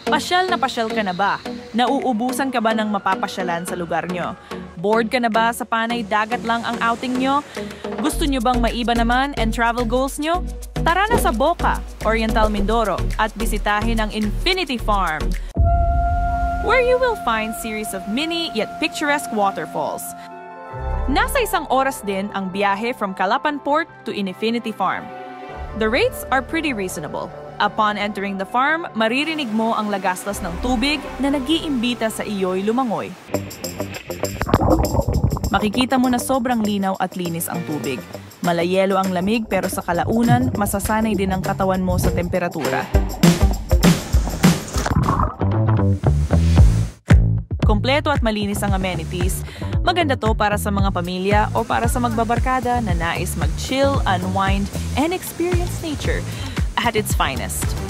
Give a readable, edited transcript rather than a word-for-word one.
Pasyal ka na ba? Nauubusan ka ba ng mapapasyalan sa lugar nyo? Bored ka na ba sa panay dagat lang ang outing nyo? Gusto nyo bang maiba naman and travel goals nyo? Tara na sa Boca, Oriental Mindoro at bisitahin ang Infinity Farm, where you will find series of mini yet picturesque waterfalls. Nasa 1 oras din ang biyahe from Calapan Port to Infinity Farm. The rates are pretty reasonable. Upon entering the farm, maririnig mo ang lagaslas ng tubig na nag-iimbita sa iyo'y lumangoy. Makikita mo na sobrang linaw at linis ang tubig. Malayelo ang lamig pero sa kalaunan, masasanay din ang katawan mo sa temperatura. Kompleto at malinis ang amenities. Maganda to para sa mga pamilya o para sa magbabarkada na nais mag-chill, unwind, and experience nature at its finest.